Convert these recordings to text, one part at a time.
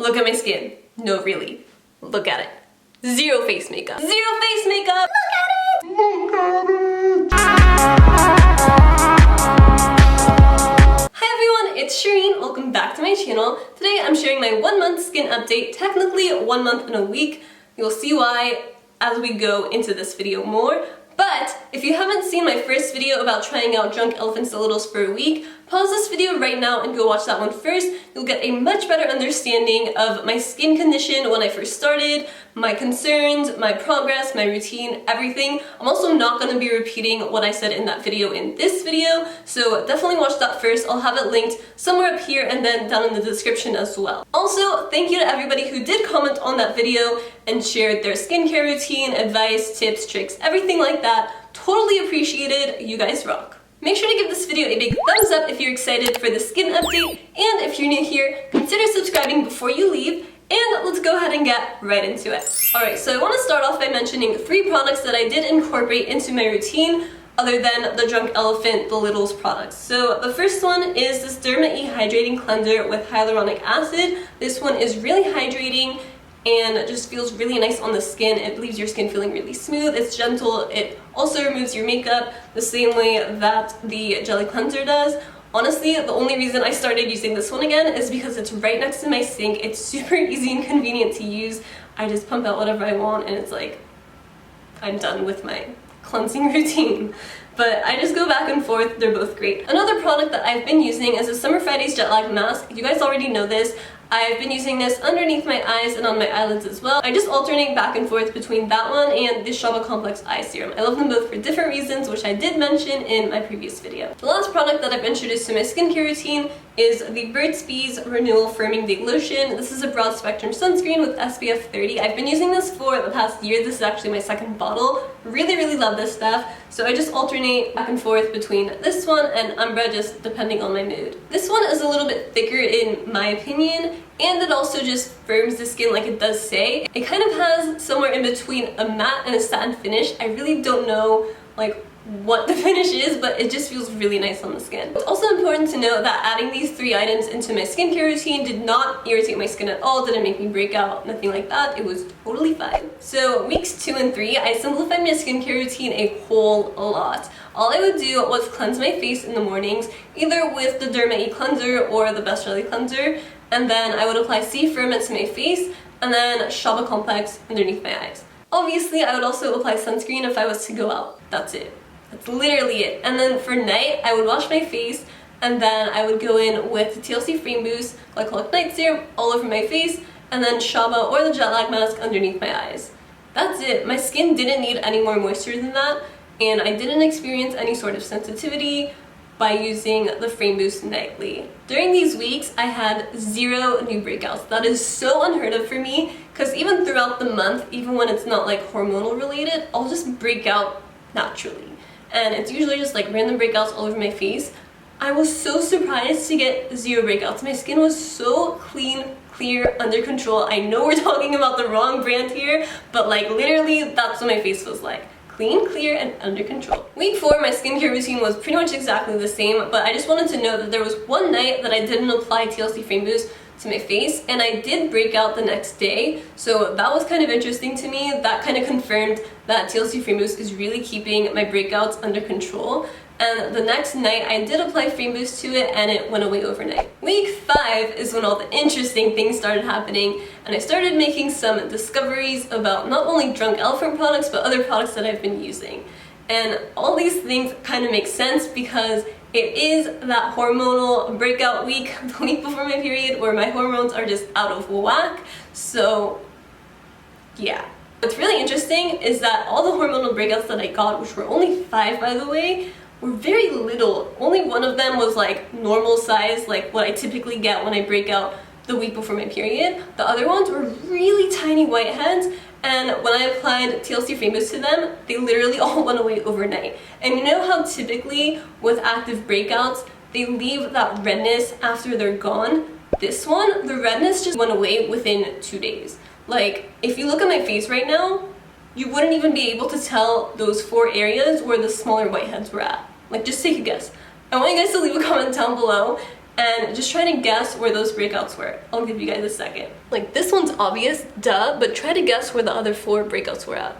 Look at my skin. No, really. Look at it. Zero face makeup. Zero face makeup! Look at it! Look at it! Hi everyone, it's Shireen. Welcome back to my channel. Today I'm sharing my 1 month skin update, technically 1 month and a week. You'll see why as we go into this video more. But if you haven't seen my first video about trying out Drunk Elephant Stilettos for a week, pause this video right now and go watch that one first. You'll get a much better understanding of my skin condition when I first started, my concerns, my progress, my routine, everything. I'm also not going to be repeating what I said in that video in this video, so definitely watch that first. I'll have it linked somewhere up here and then down in the description as well. Also, thank you to everybody who did comment on that video and shared their skincare routine, advice, tips, tricks, everything like that. Totally appreciated. You guys rock. Make sure to give this video a big thumbs up if you're excited for the skin update, and if you're new here, consider subscribing before you leave, and let's go ahead and get right into it. Alright, so I want to start off by mentioning 3 products that I did incorporate into my routine other than the Drunk Elephant, the Littles products. So the first one is this Derma E Hydrating Cleanser with hyaluronic acid. This one is really hydrating and it just feels really nice on the skin. It leaves your skin feeling really smooth, it's gentle, it also removes your makeup the same way that the Jelly Cleanser does. Honestly, the only reason I started using this one again is because it's right next to my sink. It's super easy and convenient to use. I just pump out whatever I want and it's like, I'm done with my cleansing routine. But I just go back and forth, they're both great. Another product that I've been using is a Summer Fridays Jet Lag Mask. You guys already know this. I've been using this underneath my eyes and on my eyelids as well. I just alternate back and forth between that one and the Shaba Complex Eye Serum. I love them both for different reasons, which I did mention in my previous video. The last product that I've introduced to my skincare routine is the Burt's Bees Renewal Firming Day Lotion. This is a broad spectrum sunscreen with SPF 30. I've been using this for the past year. This is actually my second bottle. Really love this stuff. So I just alternate back and forth between this one and Umbra, just depending on my mood. This one is a little bit thicker in my opinion, and it also just firms the skin like it does say. It kind of has somewhere in between a matte and a satin finish. I really don't know like what the finish is, but it just feels really nice on the skin. It's also important to note that adding these 3 items into my skincare routine did not irritate my skin at all, didn't make me break out, nothing like that. It was totally fine. So weeks 2 and 3, I simplified my skincare routine a whole lot. All I would do was cleanse my face in the mornings, either with the Derma E cleanser or the Best Jelly Cleanser, and then I would apply C Firmint to my face, and then Shaba Complex underneath my eyes. Obviously, I would also apply sunscreen if I was to go out. That's it. That's literally it. And then for night, I would wash my face, and then I would go in with the T.L.C. Framboos Glycolic Night Serum all over my face, and then Shaba or the Jet Lag Mask underneath my eyes. That's it. My skin didn't need any more moisture than that, and I didn't experience any sort of sensitivity by using the Framboos nightly. During these weeks, I had 0 new breakouts. That is so unheard of for me, because even throughout the month, even when it's not like hormonal related, I'll just break out naturally. And it's usually just like random breakouts all over my face. I was so surprised to get 0 breakouts. My skin was so clean, clear, under control. I know we're talking about the wrong brand here, but like literally that's what my face was like. Clean, clear, and under control. Week 4, my skincare routine was pretty much exactly the same, but I just wanted to note that there was one night that I didn't apply T.L.C. Framboos to my face, and I did break out the next day, so that was kind of interesting to me. That kind of confirmed that T.L.C. Framboos is really keeping my breakouts under control. And the next night I did apply Framboos to it and it went away overnight. Week 5 is when all the interesting things started happening, and I started making some discoveries about not only Drunk Elephant products but other products that I've been using. And all these things kind of make sense because it is that hormonal breakout week, the week before my period, where my hormones are just out of whack. So yeah. What's really interesting is that all the hormonal breakouts that I got, which were only 5 by the way, were very little. Only one of them was like normal size, like what I typically get when I break out the week before my period. The other ones were really tiny whiteheads, and when I applied T.L.C. Framboos to them, they literally all went away overnight. And you know how typically with active breakouts, they leave that redness after they're gone? This one, the redness just went away within 2 days. Like, if you look at my face right now, you wouldn't even be able to tell those 4 areas where the smaller whiteheads were at. Like, just take a guess. I want you guys to leave a comment down below and just try to guess where those breakouts were. I'll give you guys a second. Like, this one's obvious, duh, but try to guess where the other 4 breakouts were at.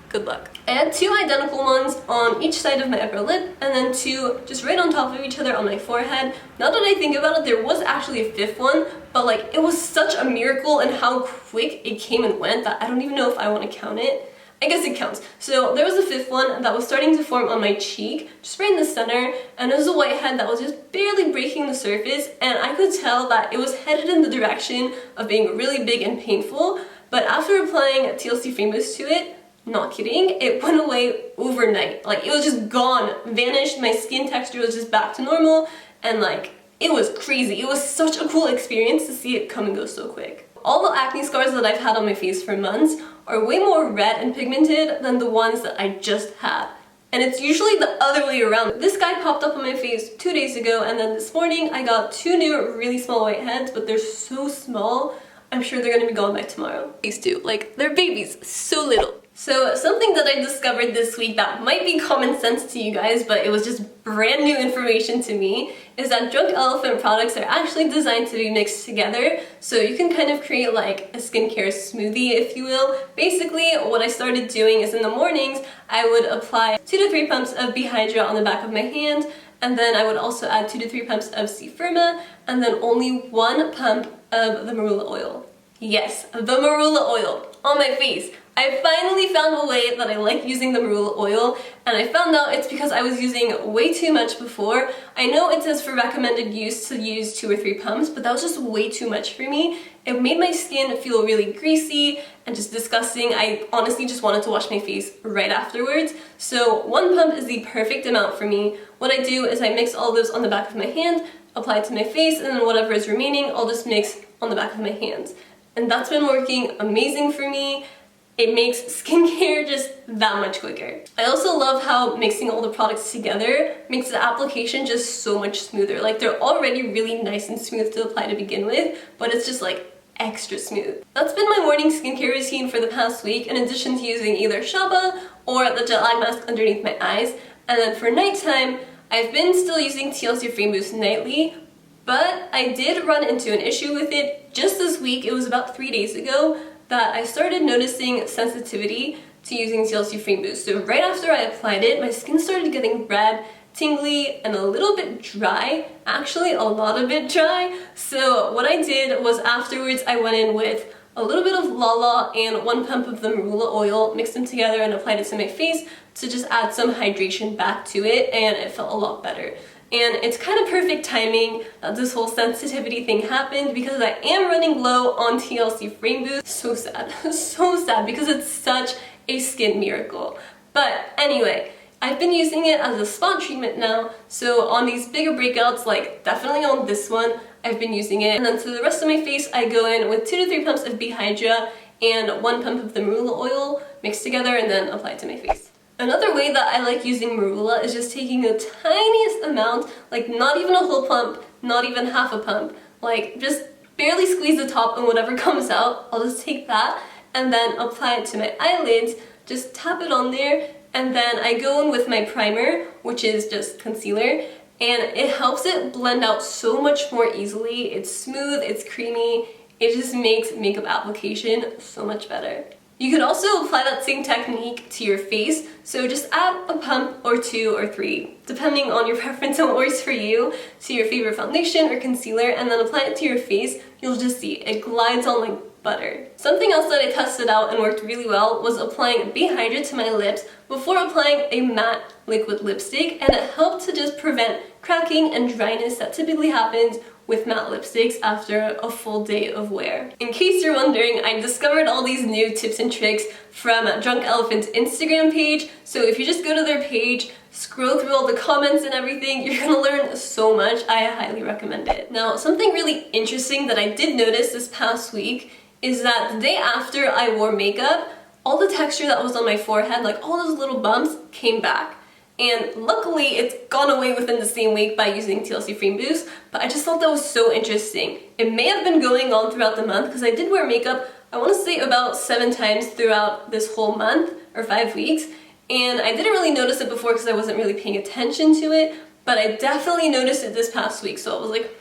Good luck. I had 2 identical ones on each side of my upper lip, and then 2 just right on top of each other on my forehead. Now that I think about it, there was actually a 5th one, but like, it was such a miracle in how quick it came and went that I don't even know if I want to count it. I guess it counts. So there was a 5th one that was starting to form on my cheek, just right in the center, and it was a whitehead that was just barely breaking the surface, and I could tell that it was headed in the direction of being really big and painful, but after applying TLC Framboos to it, not kidding, it went away overnight. Like, it was just gone, vanished, my skin texture was just back to normal, and like, it was crazy. It was such a cool experience to see it come and go so quick. All the acne scars that I've had on my face for months are way more red and pigmented than the ones that I just had. And it's usually the other way around. This guy popped up on my face 2 days ago, and then this morning I got 2 new really small whiteheads, but they're so small, I'm sure they're gonna be gone by tomorrow. These 2, like, they're babies, so little. So something that I discovered this week that might be common sense to you guys, but it was just brand new information to me, is that Drunk Elephant products are actually designed to be mixed together, so you can kind of create like a skincare smoothie, if you will. Basically, what I started doing is in the mornings, I would apply 2 to 3 pumps of Bhydra on the back of my hand, and then I would also add 2 to 3 pumps of C Firma, and then only 1 pump of the marula oil. Yes, the marula oil on my face. I finally found a way that I like using the marula oil, and I found out it's because I was using way too much before. I know it says for recommended use to use 2 or 3 pumps, but that was just way too much for me. It made my skin feel really greasy and just disgusting. I honestly just wanted to wash my face right afterwards. So 1 pump is the perfect amount for me. What I do is I mix all those on the back of my hand, apply it to my face, and then whatever is remaining, I'll just mix on the back of my hands. And that's been working amazing for me. It makes skincare just that much quicker. I also love how mixing all the products together makes the application just so much smoother. Like, they're already really nice and smooth to apply to begin with, but it's just like extra smooth. That's been my morning skincare routine for the past week, in addition to using either Shaba or the jet lag mask underneath my eyes. And then for nighttime, I've been still using TLC Framboos nightly, but I did run into an issue with it just this week. It was about 3 days ago that I started noticing sensitivity to using TLC Framboos. So right after I applied it, my skin started getting red, tingly, and a little bit dry. Actually, a lot of it dry. So what I did was afterwards I went in with a little bit of Lala and 1 pump of the marula oil, mixed them together and applied it to my face to just add some hydration back to it, and it felt a lot better. And it's kind of perfect timing that this whole sensitivity thing happened, because I am running low on TLC Framboos. So sad, so sad, because it's such a skin miracle. But anyway, I've been using it as a spot treatment now, so on these bigger breakouts, like definitely on this one, I've been using it. And then to the rest of my face, I go in with 2 to 3 pumps of Bhydra and 1 pump of the marula oil mixed together and then apply it to my face. Another way that I like using marula is just taking the tiniest amount, like not even a whole pump, not even half a pump, like just barely squeeze the top and whatever comes out, I'll just take that and then apply it to my eyelids, just tap it on there, and then I go in with my primer, which is just concealer, and it helps it blend out so much more easily. It's smooth, it's creamy, it just makes makeup application so much better. You could also apply that same technique to your face, so just add a pump or 2 or 3, depending on your preference and what works for you, to your favorite foundation or concealer, and then apply it to your face. You'll just see it glides on like butter. Something else that I tested out and worked really well was applying Bhydra to my lips before applying a matte liquid lipstick, and it helped to just prevent cracking and dryness that typically happens with matte lipsticks after a full day of wear. In case you're wondering, I discovered all these new tips and tricks from Drunk Elephant's Instagram page, so if you just go to their page, scroll through all the comments and everything, you're gonna learn so much. I highly recommend it. Now, something really interesting that I did notice this past week is that the day after I wore makeup, all the texture that was on my forehead, like all those little bumps, came back. And luckily, it's gone away within the same week by using TLC Framboos, but I just thought that was so interesting. It may have been going on throughout the month, because I did wear makeup, I want to say about 7 times throughout this whole month, or 5 weeks, and I didn't really notice it before because I wasn't really paying attention to it, but I definitely noticed it this past week, so I was like,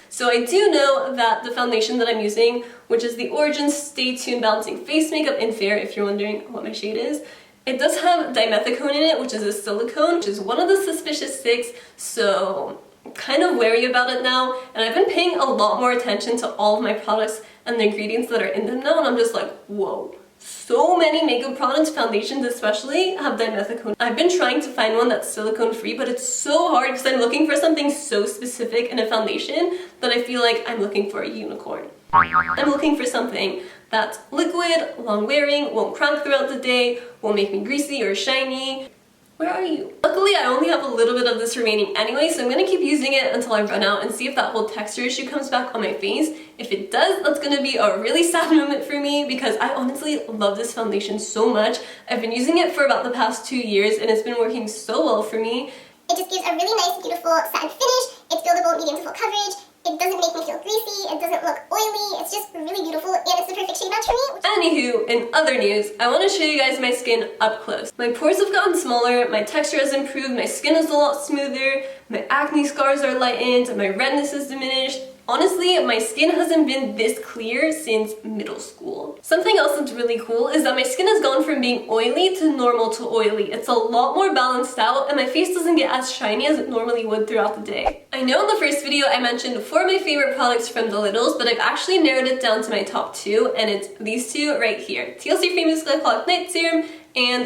So I do know that the foundation that I'm using, which is the Origin Stay Tuned Balancing Face Makeup in Fair, if you're wondering what my shade is, it does have dimethicone in it, which is a silicone, which is one of the suspicious 6, so I'm kind of wary about it now, and I've been paying a lot more attention to all of my products and the ingredients that are in them now, and I'm just like, whoa. So many makeup products, foundations especially, have dimethicone. I've been trying to find one that's silicone free, but it's so hard because I'm looking for something so specific in a foundation that I feel like I'm looking for a unicorn. I'm looking for something that's liquid, long wearing, won't crack throughout the day, won't make me greasy or shiny. Where are you? Luckily, I only have a little bit of this remaining anyway, so I'm gonna keep using it until I run out and see if that whole texture issue comes back on my face. If it does, that's gonna be a really sad moment for me because I honestly love this foundation so much. I've been using it for about the past 2 years and it's been working so well for me. It just gives a really nice, beautiful satin finish. It's buildable, medium to full coverage. It doesn't make me feel greasy, it doesn't look oily, it's just really beautiful, and it's the perfect shade match for me. Anywho, in other news, I want to show you guys my skin up close. My pores have gotten smaller, my texture has improved, my skin is a lot smoother, my acne scars are lightened, my redness is diminished. Honestly, my skin hasn't been this clear since middle school. Something else that's really cool is that my skin has gone from being oily to normal to oily. It's a lot more balanced out and my face doesn't get as shiny as it normally would throughout the day. I know in the first video I mentioned 4 of my favorite products from the Littles, but I've actually narrowed it down to my top 2, and it's these 2 right here. T.L.C. Framboos Glycolic Night Serum and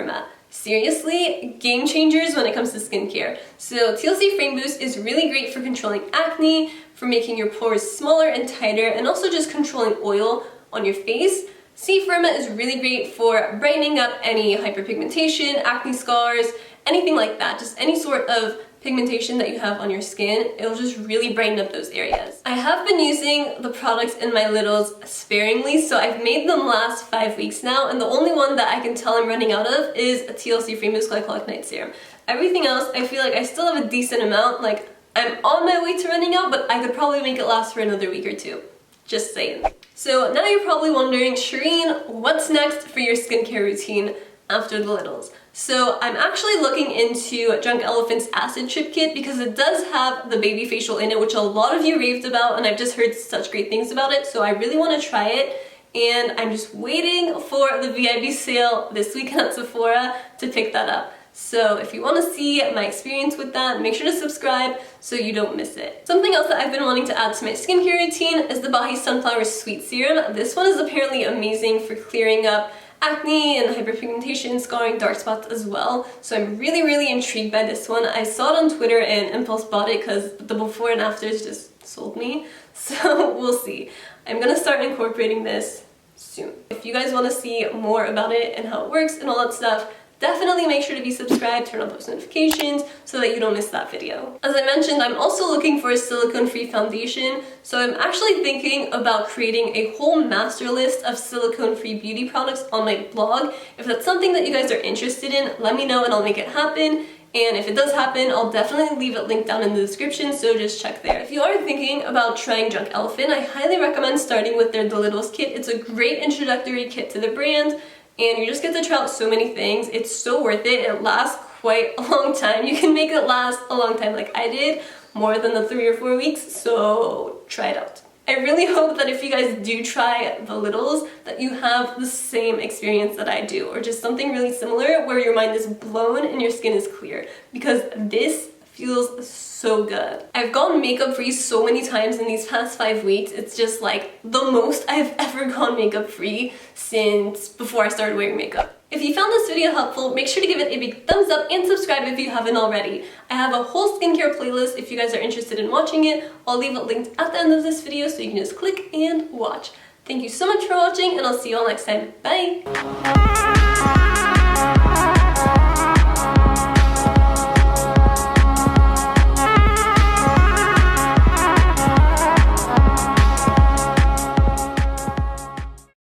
Matte. Seriously, game changers when it comes to skincare. So T.L.C. Framboos is really great for controlling acne, for making your pores smaller and tighter, and also just controlling oil on your face. Matte is really great for brightening up any hyperpigmentation, acne scars, anything like that. Just any sort of pigmentation that you have on your skin, it'll just really brighten up those areas. I have been using the products in my Littles sparingly, so I've made them last 5 weeks now, and the only one that I can tell I'm running out of is a T.L.C. Framboos Glycolic Night Serum. Everything else, I feel like I still have a decent amount, like I'm on my way to running out, but I could probably make it last for another week or 2. Just saying. So now you're probably wondering, Shireen, what's next for your skincare routine after the Littles? So I'm actually looking into Drunk Elephant's Acid Trip Kit because it does have the baby facial in it, which a lot of you raved about, and I've just heard such great things about it, so I really want to try it. And I'm just waiting for the VIB sale this weekend at Sephora to pick that up. So if you want to see my experience with that, make sure to subscribe so you don't miss it. Something else that I've been wanting to add to my skincare routine is the Bahi Sunflower Sweet Serum. This one is apparently amazing for clearing up acne and hyperpigmentation, scarring, dark spots as well. So I'm really intrigued by this one. I saw it on Twitter and impulse bought it because the before and afters just sold me. So we'll see. I'm gonna start incorporating this soon. If you guys want to see more about it and how it works and all that stuff, definitely make sure to be subscribed, turn on post notifications so that you don't miss that video. As I mentioned, I'm also looking for a silicone-free foundation, so I'm actually thinking about creating a whole master list of silicone-free beauty products on my blog. If that's something that you guys are interested in, let me know and I'll make it happen. And if it does happen, I'll definitely leave it linked down in the description, so just check there. If you are thinking about trying Drunk Elephant, I highly recommend starting with their The Littles kit. It's a great introductory kit to the brand, and you just get to try out so many things. It's so worth it. It lasts quite a long time. You can make it last a long time like I did, more than the 3 or 4 weeks, so try it out. I really hope that if you guys do try the Littles, that you have the same experience that I do, or just something really similar where your mind is blown and your skin is clear, because this feels so good. I've gone makeup free so many times in these past 5 weeks. It's just like the most I've ever gone makeup free since before I started wearing makeup. If you found this video helpful, make sure to give it a big thumbs up and subscribe if you haven't already. I have a whole skincare playlist if you guys are interested in watching it. I'll leave it linked at the end of this video so you can just click and watch. Thank you so much for watching, and I'll see you all next time. Bye!